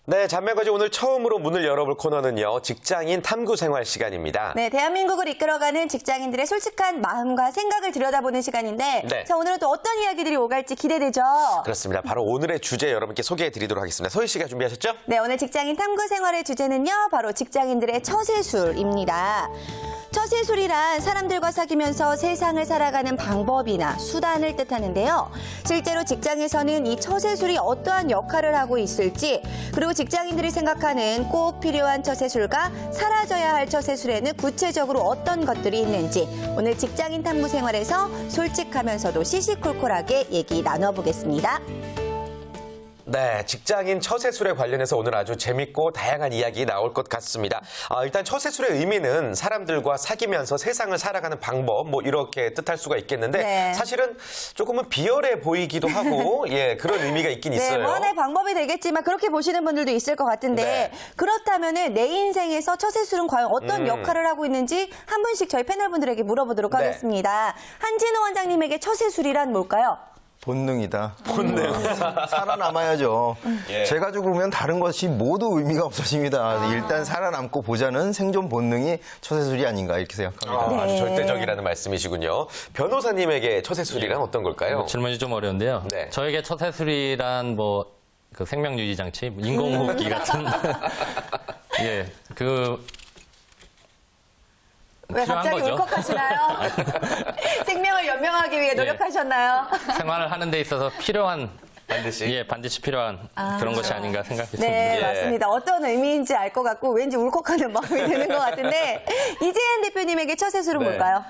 네, 잔매거지 오늘 처음으로 문을 열어볼 코너는요. 직장인 탐구 생활 시간입니다. 네, 대한민국을 이끌어가는 직장인들의 솔직한 마음과 생각을 들여다보는 시간인데 네. 자, 오늘은 또 어떤 이야기들이 오갈지 기대되죠? 그렇습니다. 바로 오늘의 주제 여러분께 소개해드리도록 하겠습니다. 서희 씨가 준비하셨죠? 네, 오늘 직장인 탐구 생활의 주제는요. 바로 직장인들의 처세술입니다. 처세술이란 사람들과 사귀면서 세상을 살아가는 방법이나 수단을 뜻하는데요. 실제로 직장에서는 이 처세술이 어떠한 역할을 하고 있을지, 그리고 직장인들이 생각하는 꼭 필요한 처세술과 사라져야 할 처세술에는 구체적으로 어떤 것들이 있는지 오늘 직장인 탐구 생활에서 솔직하면서도 시시콜콜하게 얘기 나눠보겠습니다. 네, 직장인 처세술에 관련해서 오늘 아주 재밌고 다양한 이야기 나올 것 같습니다. 일단 처세술의 의미는 사람들과 사귀면서 세상을 살아가는 방법 뭐 이렇게 뜻할 수가 있겠는데 네. 사실은 조금은 비열해 보이기도 하고 예, 그런 의미가 있긴 있어요. 네, 뭐 하나의 방법이 되겠지만 그렇게 보시는 분들도 있을 것 같은데 네. 그렇다면은 내 인생에서 처세술은 과연 어떤 역할을 하고 있는지 한 분씩 저희 패널분들에게 물어보도록 네. 하겠습니다. 한진호 원장님에게 처세술이란 뭘까요? 본능이다. 본능. 살아남아야죠. 예. 제가 죽으면 다른 것이 모두 의미가 없어집니다. 일단 살아남고 보자는 생존 본능이 처세술이 아닌가 이렇게 생각합니다. 아주 네. 절대적이라는 말씀이시군요. 변호사님에게 처세술이란 어떤 걸까요? 질문이 좀 어려운데요. 네. 저에게 처세술이란 그 생명유지 장치, 인공호흡기 같은 예, 왜 필요한 갑자기 거죠. 울컥하시나요? 생명을 연명하기 위해 노력하셨나요? 생활을 하는 데 있어서 필요한 반드시 필요한 그런 것이 아닌가 생각했습니다. 네, 예. 맞습니다. 어떤 의미인지 알 것 같고 왠지 울컥하는 마음이 드는 것 같은데 이재현 대표님에게 처세술은 네. 뭘까요?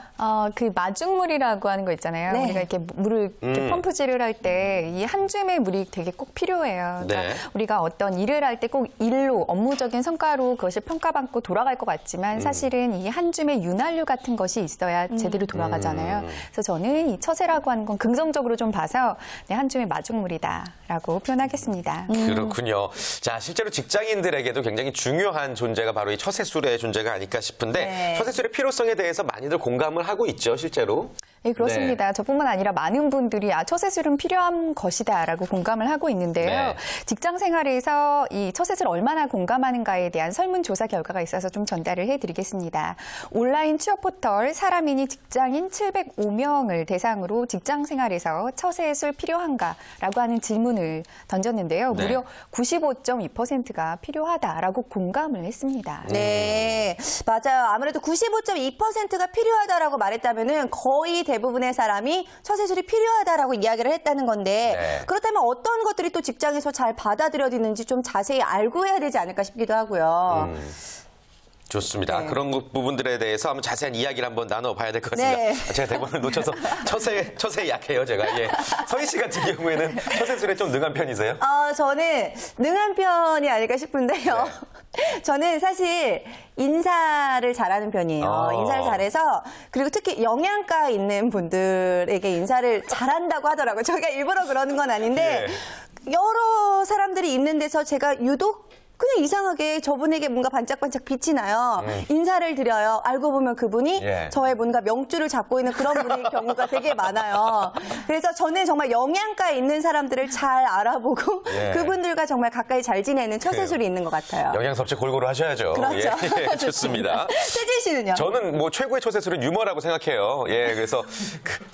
그 마중물이라고 하는 거 있잖아요. 네. 우리가 이렇게 물을 이렇게 펌프질을 할 때 이 한 줌의 물이 되게 꼭 필요해요. 그러니까 네. 우리가 어떤 일을 할 때 꼭 일로 업무적인 성과로 그것이 평가받고 돌아갈 것 같지만 사실은 이 한 줌의 윤활유 같은 것이 있어야 제대로 돌아가잖아요. 그래서 저는 이 처세라고 하는 건 긍정적으로 좀 봐서 한 줌의 마중물이다라고 표현하겠습니다. 그렇군요. 자, 실제로 직장인들에게도 굉장히 중요한 존재가 바로 이 처세술의 존재가 아닐까 싶은데 네. 처세술의 필요성에 대해서 많이들 공감을 하고 있죠, 실제로. 네, 그렇습니다. 저뿐만 아니라 많은 분들이 처세술은 필요한 것이다라고 공감을 하고 있는데요. 네. 직장 생활에서 이 처세술 얼마나 공감하는가에 대한 설문조사 결과가 있어서 좀 전달을 해드리겠습니다. 온라인 취업 포털 사람인이 직장인 705명을 대상으로 직장 생활에서 처세술 필요한가라고 하는 질문을 던졌는데요. 네. 무려 95.2%가 필요하다라고 공감을 했습니다. 네, 맞아요. 아무래도 95.2%가 필요하다라고 말했다면은 거의 대부분의 사람이 처세술이 필요하다라고 이야기를 했다는 건데 네. 그렇다면 어떤 것들이 또 직장에서 잘 받아들여지는지 좀 자세히 알고 해야 되지 않을까 싶기도 하고요. 좋습니다. 네. 그런 부분들에 대해서 한번 자세한 이야기를 한번 나눠봐야 될 것 같습니다. 네. 제가 대본을 놓쳐서 처세에 약해요, 제가. 예. 서희 씨 같은 경우에는 처세술에 좀 능한 편이세요? 저는 능한 편이 아닐까 싶은데요. 저는 사실 인사를 잘하는 편이에요. 인사를 잘해서 그리고 특히 영양가 있는 분들에게 인사를 잘한다고 하더라고요. 저희가 일부러 그러는 건 아닌데 여러 사람들이 있는 데서 제가 유독 그냥 이상하게 저분에게 뭔가 반짝반짝 빛이 나요. 인사를 드려요. 알고 보면 그분이 예. 저의 뭔가 명줄을 잡고 있는 그런 분의 경우가 되게 많아요. 그래서 저는 정말 영양가 있는 사람들을 잘 알아보고 예. 그분들과 정말 가까이 잘 지내는 처세술이 있는 것 같아요. 영양 섭취 골고루 하셔야죠. 그렇죠. 예, 좋습니다. 세진 씨는요? 저는 뭐 최고의 처세술은 유머라고 생각해요. 예, 그래서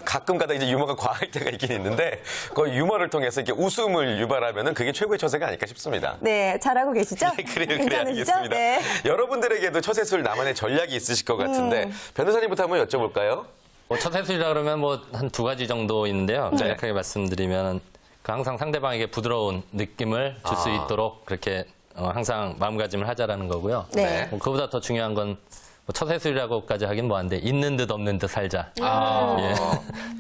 가끔 가다 이제 유머가 과할 때가 있긴 있는데 그 유머를 통해서 이렇게 웃음을 유발하면은 그게 최고의 처세가 아닐까 싶습니다. 네, 잘하고 계시죠? 네, 그래 괜찮으시죠? 알겠습니다. 네. 여러분들에게도 처세술 나만의 전략이 있으실 것 같은데 변호사님부터 한번 여쭤볼까요? 처세술이라 그러면 한 두 가지 정도 있는데요. 네. 간략하게 말씀드리면 항상 상대방에게 부드러운 느낌을 줄 수 있도록 그렇게 항상 마음가짐을 하자라는 거고요. 네. 그보다 더 중요한 건 처세술이라고까지 하긴 뭐한데 있는 듯 없는 듯 살자. 예.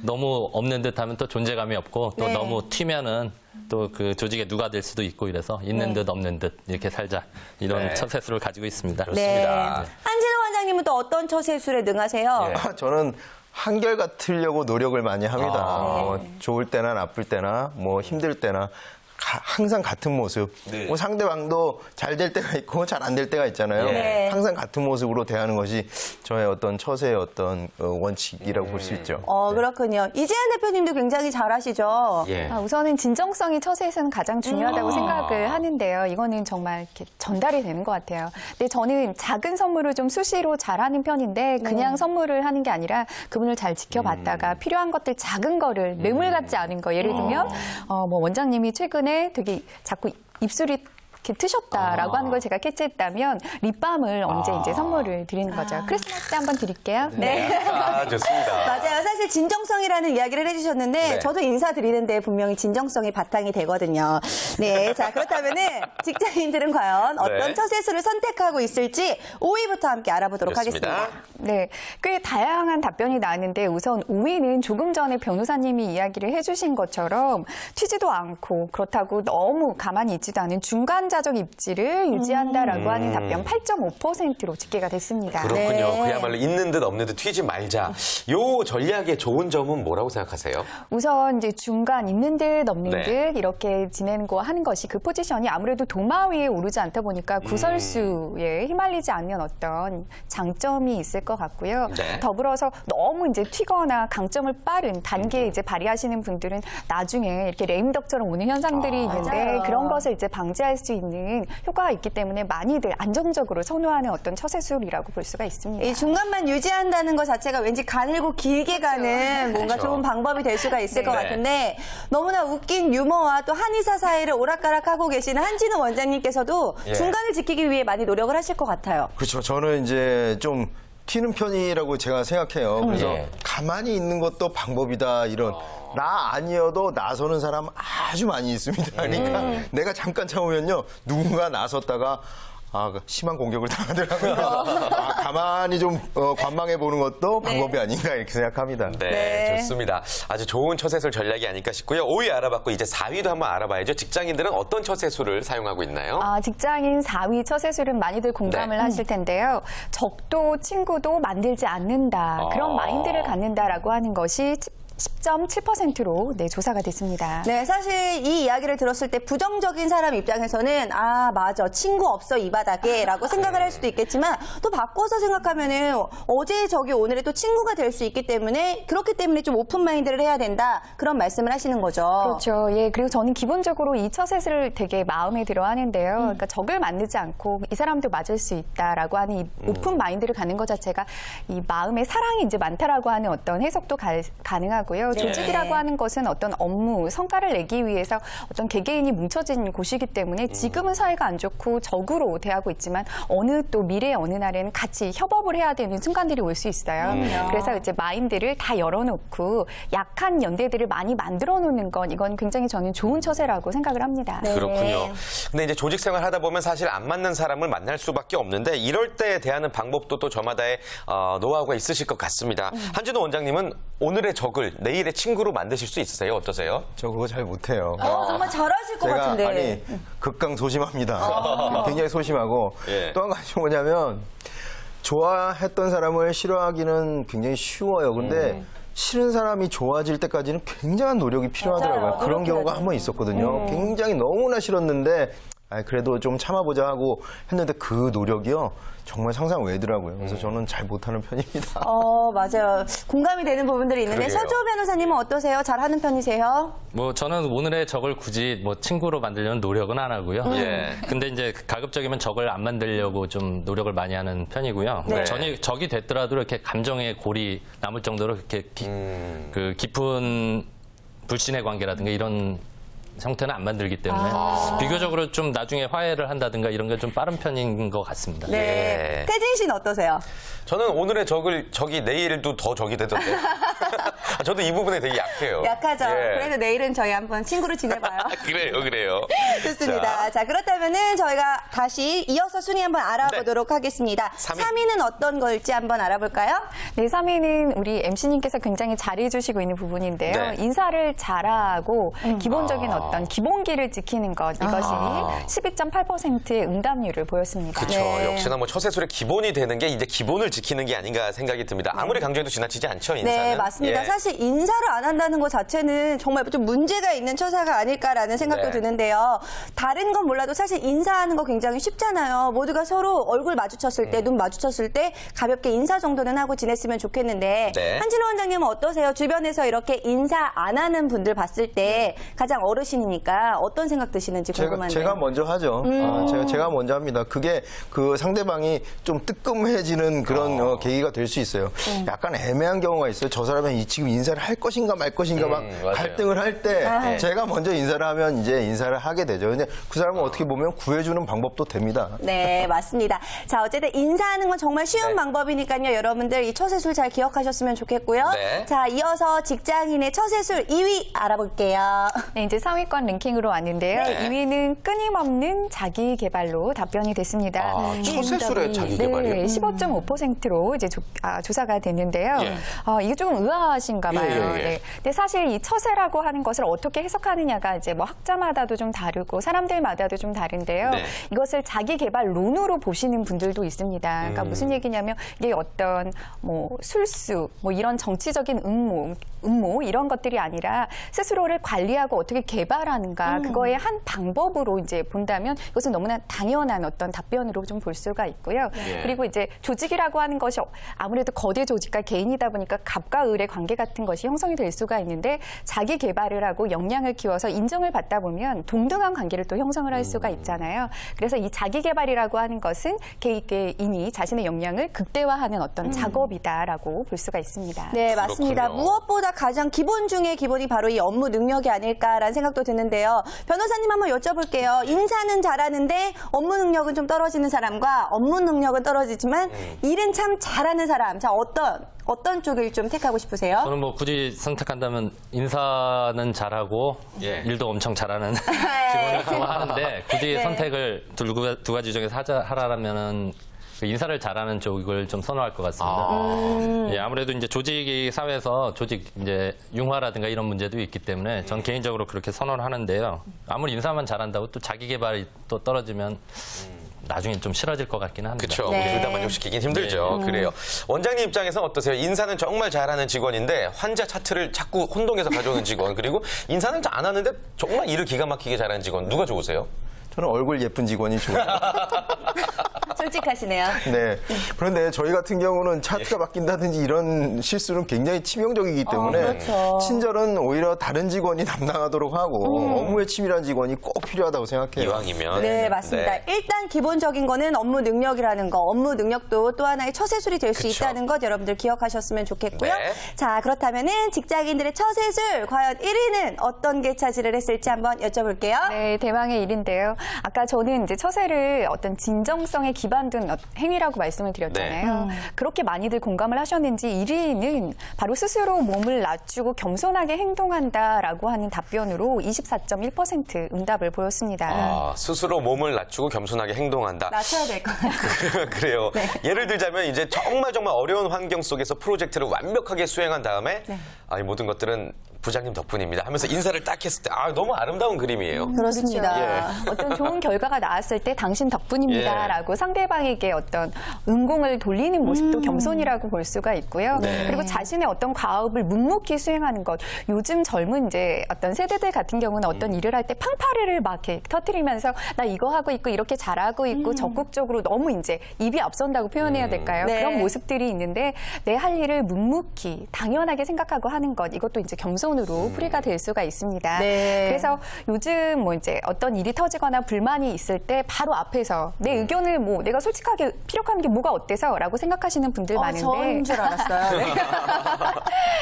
너무 없는 듯 하면 또 존재감이 없고 또 네. 너무 튀면은 또 그 조직의 누가 될 수도 있고 이래서 있는 듯 없는 듯 이렇게 살자. 이런 네. 처세술을 가지고 있습니다. 네. 좋습니다. 한진호 원장님은 또 어떤 처세술에 능하세요? 예. 저는 한결같으려고 노력을 많이 합니다. 네. 좋을 때나 나쁠 때나 뭐 힘들 때나 항상 같은 모습. 네. 뭐 상대방도 잘 될 때가 있고 잘 안 될 때가 있잖아요. 네. 항상 같은 모습으로 대하는 것이 저의 어떤 처세의 어떤 원칙이라고 볼 수 있죠. 그렇군요. 이재한 대표님도 굉장히 잘하시죠. 예. 우선은 진정성이 처세에서는 가장 중요하다고 생각을 하는데요. 이거는 정말 이렇게 전달이 되는 것 같아요. 근데 저는 작은 선물을 좀 수시로 잘하는 편인데 그냥 선물을 하는 게 아니라 그분을 잘 지켜봤다가 필요한 것들 작은 거를 뇌물 같지 않은 거 예를 들면 뭐 원장님이 최근에 되게 자꾸 입술이 이렇게 트셨다라고 하는 걸 제가 캐치했다면 립밤을 언제 이제 선물을 드리는 거죠. 크리스마스 때 한번 드릴게요. 네. 아, 좋습니다. 맞아요. 사실 진정성이라는 이야기를 해주셨는데 네. 저도 인사드리는데 분명히 진정성이 바탕이 되거든요. 네, 자 그렇다면은 직장인들은 과연 어떤 네. 처세술을 선택하고 있을지 5위부터 함께 알아보도록 좋습니다. 하겠습니다. 네, 꽤 다양한 답변이 나왔는데 우선 5위는 조금 전에 변호사님이 이야기를 해주신 것처럼 튀지도 않고 그렇다고 너무 가만히 있지도 않은 중간자적 입지를 유지한다라고 하는 답변 8.5%로 집계가 됐습니다. 그렇군요. 네. 그야말로 있는 듯 없는 듯 튀지 말자. 요 전략의 좋은 점은 뭐라고 생각하세요? 우선 이제 중간 있는 듯 없는 네. 듯 이렇게 지내는 거 하는 것이 그 포지션이 아무래도 도마 위에 오르지 않다 보니까 구설수에 휘말리지 않는 어떤 장점이 있을 것 같고요. 네. 더불어서 너무 이제 튀거나 강점을 빠른 단계에 이제 발휘하시는 분들은 나중에 이렇게 레임덕처럼 오는 현상들이 있는데 맞아요. 그런 것을 이제 방지할 수 있는 효과가 있기 때문에 많이들 안정적으로 선호하는 어떤 처세술이라고 볼 수가 있습니다. 이 중간만 유지한다는 것 자체가 왠지 가늘고 길게 가는 뭔가 그렇죠. 좋은 방법이 될 수가 있을 네. 것 같은데 너무나 웃긴 유머와 또 한의사 사이를 오락가락하고 계시는 한진우 원장님께서도 예. 중간을 지키기 위해 많이 노력을 하실 것 같아요. 그렇죠. 저는 이제 좀 튀는 편이라고 제가 생각해요. 그래서 예. 가만히 있는 것도 방법이다. 이런 나 아니어도 나서는 사람 아주 많이 있습니다. 그러니까 내가 잠깐 참으면요. 누군가 나섰다가 심한 공격을 당하더라고요. 가만히 좀 관망해 보는 것도 방법이 아닌가 이렇게 생각합니다. 네, 네. 좋습니다. 아주 좋은 처세술 전략이 아닐까 싶고요. 5위 알아봤고 이제 4위도 한번 알아봐야죠. 직장인들은 어떤 처세술을 사용하고 있나요? 직장인 4위 처세술은 많이들 공감을 네. 하실 텐데요. 적도 친구도 만들지 않는다. 그런 마인드를 갖는다라고 하는 것이 10.7%로 조사가 됐습니다. 네, 사실 이 이야기를 들었을 때 부정적인 사람 입장에서는 맞아, 친구 없어 이 바닥에 라고 생각을 할 수도 있겠지만 또 바꿔서 생각하면은 어제의 적이 오늘의 또 친구가 될 수 있기 때문에 그렇기 때문에 좀 오픈 마인드를 해야 된다 그런 말씀을 하시는 거죠. 그렇죠. 예, 그리고 저는 기본적으로 이 처세술을 되게 마음에 들어 하는데요. 그러니까 적을 만들지 않고 이 사람도 맞을 수 있다라고 하는 이 오픈 마인드를 갖는 것 자체가 이 마음에 사랑이 이제 많다라고 하는 어떤 해석도 가능하고요. 조직이라고 하는 것은 어떤 업무, 성과를 내기 위해서 어떤 개개인이 뭉쳐진 곳이기 때문에 지금은 사이가 안 좋고 적으로 대하고 있지만 또 미래의 어느 날에는 같이 협업을 해야 되는 순간들이 올 수 있어요. 그래서 이제 마인드를 다 열어놓고 약한 연대들을 많이 만들어 놓는 건 이건 굉장히 저는 좋은 처세라고 생각을 합니다. 네. 그렇군요. 근데 이제 조직 생활 하다 보면 사실 안 맞는 사람을 만날 수밖에 없는데 이럴 때 대하는 방법도 또 저마다의 노하우가 있으실 것 같습니다. 한진호 원장님은 오늘의 적을 내일의 친구로 만드실 수 있으세요? 어떠세요? 저 그거 잘 못해요. 정말 잘하실 것 같은데. 극강소심합니다. 굉장히 소심하고 예. 또 한 가지 뭐냐면 좋아했던 사람을 싫어하기는 굉장히 쉬워요. 근데 싫은 사람이 좋아질 때까지는 굉장한 노력이 필요하더라고요. 맞아요. 그런 노력해야 경우가 한 번 있었거든요. 굉장히 너무나 싫었는데 그래도 좀 참아보자 하고 했는데 그 노력이요. 정말 상상 외더라고요. 그래서 저는 잘 못하는 편입니다. 맞아요. 공감이 되는 부분들이 있는데 그러게요. 서주호 변호사님은 어떠세요? 잘하는 편이세요? 저는 오늘의 적을 굳이 친구로 만들려는 노력은 안 하고요. 예. 근데 이제 가급적이면 적을 안 만들려고 좀 노력을 많이 하는 편이고요. 네. 적이 됐더라도 이렇게 감정의 골이 남을 정도로 이렇게 그 깊은 불신의 관계라든가 이런 형태는 안 만들기 때문에 비교적으로 좀 나중에 화해를 한다든가 이런 게 좀 빠른 편인 것 같습니다. 네. 예. 태진 씨는 어떠세요? 저는 오늘의 적이 내일도 더 적이 되던데. 저도 이 부분에 되게 약해요. 약하죠. 예. 그래서 내일은 저희 한번 친구로 지내봐요. 그래요. 좋습니다. 맞습니다. 자, 그렇다면은 저희가 다시 이어서 순위 한번 알아보도록 하겠습니다. 3위는 어떤 걸지 한번 알아볼까요? 네, 3위는 우리 MC님께서 굉장히 잘해주시고 있는 부분인데요. 네. 인사를 잘하고 기본적인 어떤 기본기를 지키는 것, 이것이 12.8%의 응답률을 보였습니다. 그렇죠. 네. 역시나 뭐 처세술의 기본이 되는 게 이제 기본을 지키는 게 아닌가 생각이 듭니다. 아무리 강조해도 지나치지 않죠, 인사는. 네, 맞습니다. 예. 사실 인사를 안 한다는 것 자체는 정말 좀 문제가 있는 처사가 아닐까라는 생각도 네. 드는데요. 다른 건 몰라도 사실 인사하는 거 굉장히 쉽잖아요. 모두가 서로 얼굴 마주쳤을 때, 눈 마주쳤을 때 가볍게 인사 정도는 하고 지냈으면 좋겠는데 네. 한진호 원장님은 어떠세요? 주변에서 이렇게 인사 안 하는 분들 봤을 때 가장 어르신이니까 어떤 생각 드시는지 궁금한데요. 제가 먼저 하죠. 제가 먼저 합니다. 그게 그 상대방이 좀 뜨끔해지는 그런 계기가 될 수 있어요. 약간 애매한 경우가 있어요. 저 사람이 지금 인사를 할 것인가 말 것인가 막 맞아요. 갈등을 할 때 제가 먼저 인사를 하면 이제 인사를 하게 되죠. 근데 그 사람은 어떻게 보면 구해주는 방법도 됩니다. 네, 맞습니다. 자, 어쨌든 인사하는 건 정말 쉬운 네. 방법이니까요. 여러분들 이 처세술 잘 기억하셨으면 좋겠고요. 네. 자, 이어서 직장인의 처세술 2위 알아볼게요. 네, 이제 상위권 랭킹으로 왔는데요. 네. 2위는 끊임없는 자기 개발로 답변이 됐습니다. 이 처세술의 응답이, 자기 개발이요? 네, 15.5%로 이제 조사가 됐는데요. 예. 이게 조금 의아하신가 봐요. 예, 예. 네. 근데 사실 이 처세라고 하는 것을 어떻게 해석하느냐가 이제 뭐 학자마다도 좀 다르고 사람들마다도 좀 다른데요. 네. 이것을 자기 개발론으로 보시는 분들도 있습니다. 그러니까 무슨 얘기냐면 이게 어떤 뭐 술수, 뭐 이런 정치적인 음모 이런 것들이 아니라 스스로를 관리하고 어떻게 개발하는가 그거의 한 방법으로 이제 본다면 이것은 너무나 당연한 어떤 답변으로 좀 볼 수가 있고요. 예. 그리고 이제 조직이라고 하는 것이 아무래도 거대 조직과 개인이다 보니까 갑과 을의 관계 같은 것이 형성이 될 수가 있는데 자기 개발을 하고 역량을 키워서 인정을 받다 보면 동등한 관계를 또 형성을 할 수가 있잖아요. 그래서 이 자기 개발이라고 하는 것은 개인이 자신의 역량을 극대화하는 어떤 작업이다라고 볼 수가 있습니다. 네, 맞습니다. 그렇군요. 무엇보다 가장 기본 중에 기본이 바로 이 업무 능력이 아닐까라는 생각도 드는데요. 변호사님 한번 여쭤볼게요. 인사는 잘하는데 업무 능력은 좀 떨어지는 사람과 업무 능력은 떨어지지만 일은 참 잘하는 사람. 자, 어떤 쪽을 좀 택하고 싶으세요? 저는 뭐 굳이 선택한다면 인사는 잘하고 예. 일도 엄청 잘하는 직원을 좋아하는데 굳이 네. 선택을 두 가지 중에서 하라면은 그 인사를 잘하는 쪽을 좀 선호할 것 같습니다. 예, 아무래도 이제 조직이 사회에서 조직 이제 융화라든가 이런 문제도 있기 때문에 전 개인적으로 그렇게 선호를 하는데요. 아무리 인사만 잘한다고 또 자기 개발이 또 떨어지면 나중에 좀 싫어질 것 같기는 합니다. 그렇죠. 네. 둘 다 만족시키긴 힘들죠. 그래요. 원장님 입장에서는 어떠세요? 인사는 정말 잘하는 직원인데 환자 차트를 자꾸 혼동해서 가져오는 직원 그리고 인사는 안 하는데 정말 일을 기가 막히게 잘하는 직원 누가 좋으세요? 저는 얼굴 예쁜 직원이 좋아요. 솔직하시네요. 네. 그런데 저희 같은 경우는 차트가 바뀐다든지 이런 실수는 굉장히 치명적이기 때문에 그렇죠. 친절은 오히려 다른 직원이 담당하도록 하고 업무에 치밀한 직원이 꼭 필요하다고 생각해요. 이왕이면. 네, 맞습니다. 네. 일단 기본적인 거는 업무 능력이라는 거. 업무 능력도 또 하나의 처세술이 될 수 그쵸. 있다는 것 여러분들 기억하셨으면 좋겠고요. 네. 자, 그렇다면은 직장인들의 처세술 과연 1위는 어떤 게 차지를 했을지 한번 여쭤볼게요. 네, 대망의 일인데요. 아까 저는 이제 처세를 어떤 진정성에 기반둔 행위라고 말씀을 드렸잖아요. 그렇게 많이들 공감을 하셨는지 1위는 바로 스스로 몸을 낮추고 겸손하게 행동한다라고 하는 답변으로 24.1% 응답을 보였습니다. 아, 스스로 몸을 낮추고 겸손하게 행동한다. 낮춰야 될 것 같아요. 그래요. 예를 들자면 이제 정말 어려운 환경 속에서 프로젝트를 완벽하게 수행한 다음에 이 모든 것들은 부장님 덕분입니다 하면서 인사를 딱 했을 때 너무 아름다운 그림이에요. 그렇습니다. 어떤 좋은 결과가 나왔을 때 당신 덕분입니다라고 예. 상대방에게 어떤 은공을 돌리는 모습도 겸손이라고 볼 수가 있고요. 네. 그리고 자신의 어떤 과업을 묵묵히 수행하는 것. 요즘 젊은 이제 어떤 세대들 같은 경우는 어떤 일을 할 때 팡파르를 막 이렇게 터뜨리면서 나 이거 하고 있고 이렇게 잘하고 있고 적극적으로 너무 이제 입이 앞선다고 표현해야 될까요? 네. 그런 모습들이 있는데 내 할 일을 묵묵히 당연하게 생각하고 하는 것. 이것도 이제 겸손으로 풀이가 될 수가 있습니다. 네. 그래서 요즘 뭐 이제 어떤 일이 터지거나 불만이 있을 때 바로 앞에서 내 의견을 뭐 내가 솔직하게 피력하는 게 뭐가 어때서라고 생각하시는 분들 많은데 저인 줄 알았어요. 네.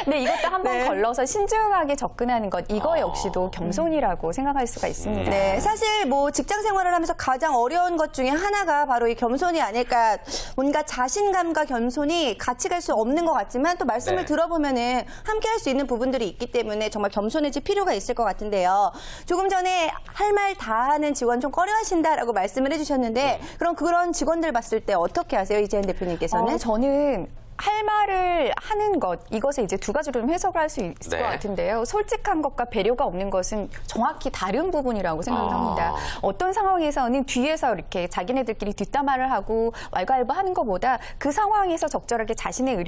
네, 이것도 한번 네. 걸러서 신중하게 접근하는 것 이거 역시도 겸손이라고 생각할 수가 있습니다. 네, 사실 뭐 직장 생활을 하면서 가장 어려운 것 중에 하나가 바로 이 겸손이 아닐까. 뭔가 자신감과 겸손이 같이 갈 수 없는 것 같지만 또 말씀을 네. 들어보면은 함께 할 수 있는 부분들이 있기 때문에 때문에 정말 겸손해질 필요가 있을 것 같은데요. 조금 전에 할 말 다 하는 직원 좀 꺼려하신다라고 말씀을 해주셨는데 그럼 그런 직원들 봤을 때 어떻게 하세요? 이재현 대표님께서는? 저는 할 말을 하는 것, 이것을 이제 두 가지로 좀 해석을 할 수 있을 네. 것 같은데요. 솔직한 것과 배려가 없는 것은 정확히 다른 부분이라고 생각을 합니다. 어떤 상황에서는 뒤에서 이렇게 자기네들끼리 뒷담화를 하고 왈가왈부하는 것보다 그 상황에서 적절하게 자신의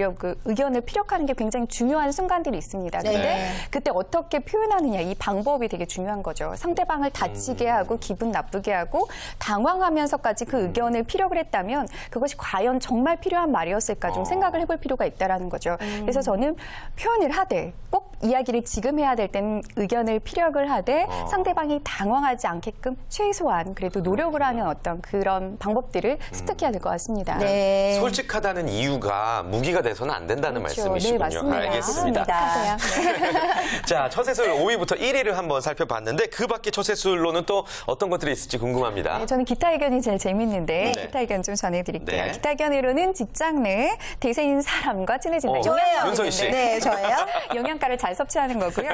의견을 피력하는 게 굉장히 중요한 순간들이 있습니다. 네. 근데 그때 어떻게 표현하느냐, 이 방법이 되게 중요한 거죠. 상대방을 다치게 하고 기분 나쁘게 하고 당황하면서까지 그 의견을 피력을 했다면 그것이 과연 정말 필요한 말이었을까 좀 생각을 해볼 필요가 있다라는 거죠. 그래서 저는 표현을 하되 꼭 이야기를 지금 해야 될 때는 의견을 피력을 하되 상대방이 당황하지 않게끔 최소한 그래도 노력을 하는 어떤 그런 방법들을 습득해야 될 것 같습니다. 네. 솔직하다는 이유가 무기가 돼서는 안 된다는 그렇죠. 말씀이시군요. 네, 맞습니다. 알겠습니다. 하세요. 자, 처세술 5위부터 1위를 한번 살펴봤는데 그 밖에 처세술로는 또 어떤 것들이 있을지 궁금합니다. 네, 저는 기타 의견이 제일 재밌는데 네. 기타 의견 좀 전해드릴게요. 네. 기타 의견으로는 직장 내 대세인 사람과 친해진다. 저예요. 윤서희 씨. 네, 저예요. 영양가를 잘 섭취하는 거고요.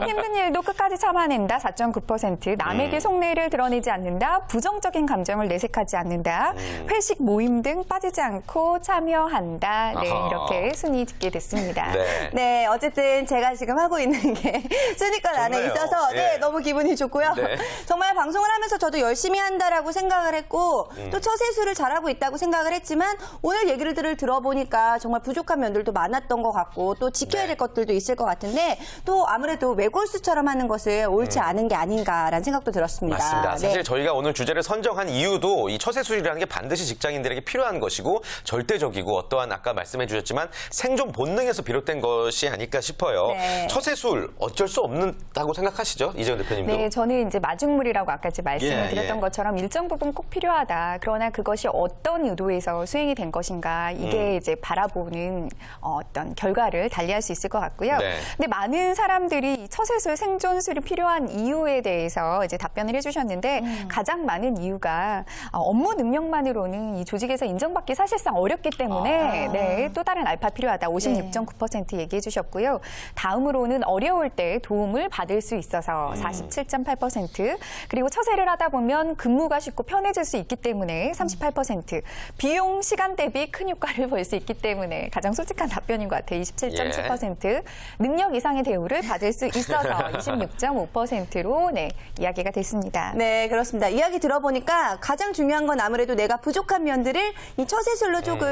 힘든 일도 끝까지 참아낸다. 4.9%. 남에게 속내를 드러내지 않는다. 부정적인 감정을 내색하지 않는다. 회식 모임 등 빠지지 않고 참여한다. 네, 아하. 이렇게 순위 짓게 됐습니다. 네. 네, 어쨌든 제가 지금 하고 있는 게 순위권 안에 좋네요. 있어서 네, 예. 너무 기분이 좋고요. 네. 정말 방송을 하면서 저도 열심히 한다라고 생각을 했고 또 처세술을 잘하고 있다고 생각을 했지만 오늘 얘기를 들어보니까 정말 부족한 면들도 많았던 것 같고 또 지켜야 될 것들도 있을 것 같은데 또 아무래도 외골수처럼 하는 것을 옳지 않은 게 아닌가라는 생각도 들었습니다. 맞습니다. 사실 네. 저희가 오늘 주제를 선정한 이유도 이 처세술이라는 게 반드시 직장인들에게 필요한 것이고 절대적이고 어떠한 아까 말씀해 주셨지만 생존 본능에서 비롯된 것이 아닐까 싶어요. 네. 처세술 어쩔 수 없다고 생각하시죠? 이재현 대표님도. 네, 저는 이제 마중물이라고 아까 이제 말씀을 예, 드렸던 예. 것처럼 일정 부분 꼭 필요하다. 그러나 그것이 어떤 의도에서 수행이 된 것인가 이게 이제 바라보는 어떤 결과를 달리할 수 있을 것 같고요. 네. 근데 많은 사람들이 이 처세술, 생존술이 필요한 이유에 대해서 이제 답변을 해주셨는데 가장 많은 이유가 업무 능력만으로는 이 조직에서 인정받기 사실상 어렵기 때문에 네, 또 다른 알파 필요하다. 56.9% 얘기해 주셨고요. 다음으로는 어려울 때 도움을 받을 수 있어서 47.8%, 그리고 처세를 하다 보면 근무가 쉽고 편해질 수 있기 때문에 38%, 비용 시간 대비 큰 효과를 볼 수 있기 때문에 가장 솔직한 답변인 것 같아요. 27.7%, 능력 이상의 대우를 받을 수 있어서 26.5%로 네, 이야기가 됐습니다. 네, 그렇습니다. 이야기 들어보니까 가장 중요한 건 아무래도 내가 부족한 면들을 이 처세술로 조금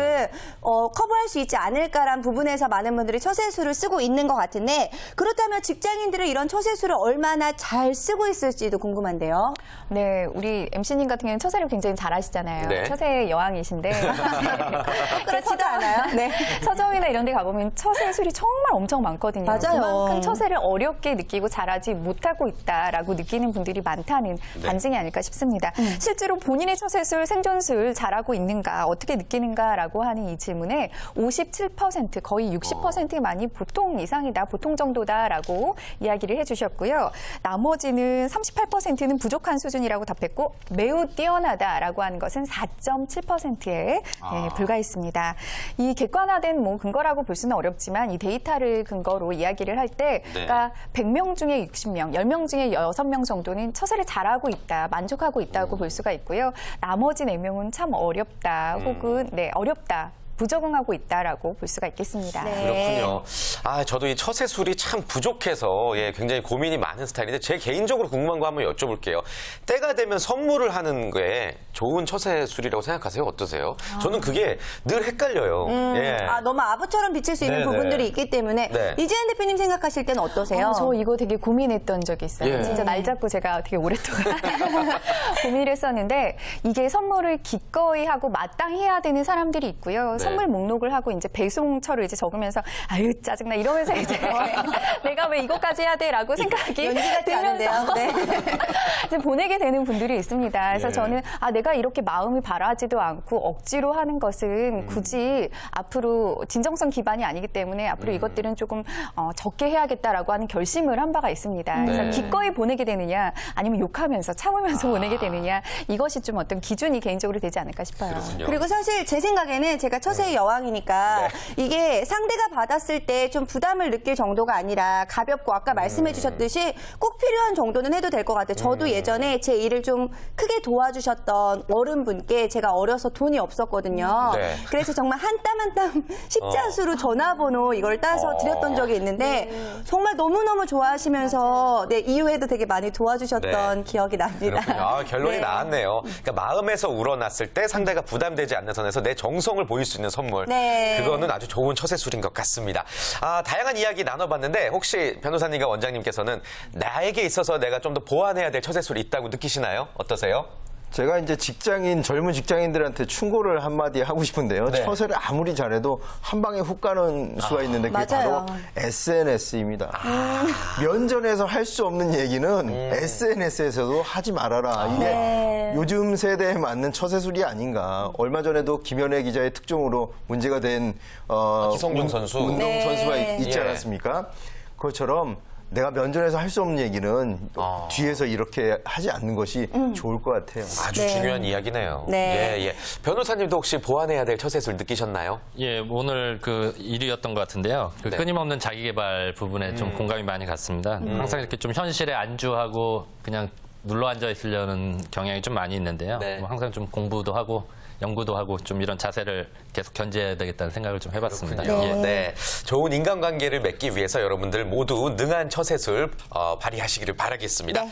커버할 수 있지 않을까란 부분에서 많은 분들이 처세술을 쓰고 있는 것 같은데 그렇다면 직장인들은 이런 처세술을 얼마나 잘 쓰고 있을지도 궁금한데요. 네, 우리 MC님 같은 경우는 처세를 굉장히 잘하시잖아요. 네. 처세의 여왕이신데. 그렇지도 않아요? 네. 서점이나 이런 데 가보면 처세술이 정말 엄청 많거든요. 맞아요. 그만큼 처세를 어렵게 느끼고 잘하지 못하고 있다라고 느끼는 분들이 많다는 반증이 아닐까 싶습니다. 실제로 본인의 처세술, 생존술 잘하고 있는가, 어떻게 느끼는가라고 하는 이 질문에 57%, 거의 60%만이 보통 이상이다, 보통 정도다라고 이야기를 해주셨고요. 나머지는 38%는 부족한 수준이라고 답했고 매우 뛰어나다라고 하는 것은 4.7%에 불과했습니다. 이 객관화된 뭐 근거라고 볼 수는 어렵지만 이 데이터를 근거로 이야기를 할 때 그러니까 100명 중에 60명, 10명 중에 6명 정도는 처세를 잘하고 있다, 만족하고 있다고 볼 수가 있고요. 나머지 4명은 참 어렵다 혹은 어렵다. 부적응하고 있다라고 볼 수가 있겠습니다. 그렇군요. 아, 저도 이 처세술이 참 부족해서 굉장히 고민이 많은 스타일인데 제 개인적으로 궁금한 거 한번 여쭤볼게요. 때가 되면 선물을 하는 게 좋은 처세술이라고 생각하세요? 어떠세요? 저는 그게 늘 헷갈려요. 예. 너무 아부처럼 비칠 수 있는 네네. 부분들이 있기 때문에 네. 이재현 대표님 생각하실 때는 어떠세요? 저 이거 되게 고민했던 적이 있어요. 예. 진짜 날 잡고 제가 되게 오랫동안 고민을 했었는데 이게 선물을 기꺼이 하고 마땅히 해야 되는 사람들이 있고요. 네. 선물 목록을 하고 이제 배송처를 이제 적으면서 아유 짜증나 이러면서 이제 내가 왜 이것까지 해야 돼라고 생각이 연기 같지 않은데요. 들면서 네. 이제 보내게 되는 분들이 있습니다. 그래서 예. 저는 내가 내가 이렇게 마음이 바라지도 않고 억지로 하는 것은 굳이 앞으로 진정성 기반이 아니기 때문에 앞으로 이것들은 조금 적게 해야겠다라고 하는 결심을 한 바가 있습니다. 그래서 네. 기꺼이 보내게 되느냐 아니면 욕하면서 참으면서 보내게 되느냐 이것이 좀 어떤 기준이 개인적으로 되지 않을까 싶어요. 그렇군요. 그리고 사실 제 생각에는 제가 처세의 여왕이니까 이게 상대가 받았을 때 좀 부담을 느낄 정도가 아니라 가볍고 아까 말씀해 주셨듯이 꼭 필요한 정도는 해도 될 것 같아요. 저도 예전에 제 일을 좀 크게 도와주셨던 어른분께 제가 어려서 돈이 없었거든요. 네. 그래서 정말 한 땀 한 땀 십자수로 전화번호 이걸 따서 드렸던 적이 있는데 정말 너무너무 좋아하시면서 네, 이후에도 되게 많이 도와주셨던 네. 기억이 납니다. 그렇군요. 아, 결론이 네. 나왔네요. 그러니까 마음에서 우러났을 때 상대가 부담되지 않는 선에서 내 정성을 보일 수 있는 선물. 네. 그거는 아주 좋은 처세술인 것 같습니다. 다양한 이야기 나눠봤는데 혹시 변호사님과 원장님께서는 나에게 있어서 내가 좀 더 보완해야 될 처세술이 있다고 느끼시나요? 어떠세요? 제가 이제 젊은 직장인들한테 충고를 한마디 하고 싶은데요. 네. 처세를 아무리 잘해도 한 방에 훅 가는 수가 있는데 그게 맞아요. 바로 SNS입니다. 면전에서 할 수 없는 얘기는 SNS에서도 하지 말아라. 이게 네. 요즘 세대에 맞는 처세술이 아닌가. 얼마 전에도 김연애 기자의 특종으로 문제가 된 기성용 선수. 운동 네. 선수가 있지 예. 않았습니까? 그것처럼 내가 면전에서 할 수 없는 얘기는 뒤에서 이렇게 하지 않는 것이 좋을 것 같아요. 아주 네. 중요한 이야기네요. 네. 예, 예. 변호사님도 혹시 보완해야 될 처세술 느끼셨나요? 예, 오늘 그 일이었던 것 같은데요. 그 네. 끊임없는 자기 개발 부분에 좀 공감이 많이 갔습니다. 항상 이렇게 좀 현실에 안주하고 그냥 눌러 앉아 있으려는 경향이 좀 많이 있는데요. 네. 뭐 항상 좀 공부도 하고 연구도 하고 좀 이런 자세를 계속 견지해야 되겠다는 생각을 좀 해봤습니다. 그렇군요. 예. 네. 좋은 인간관계를 맺기 위해서 여러분들 모두 능한 처세술 발휘하시기를 바라겠습니다. 네.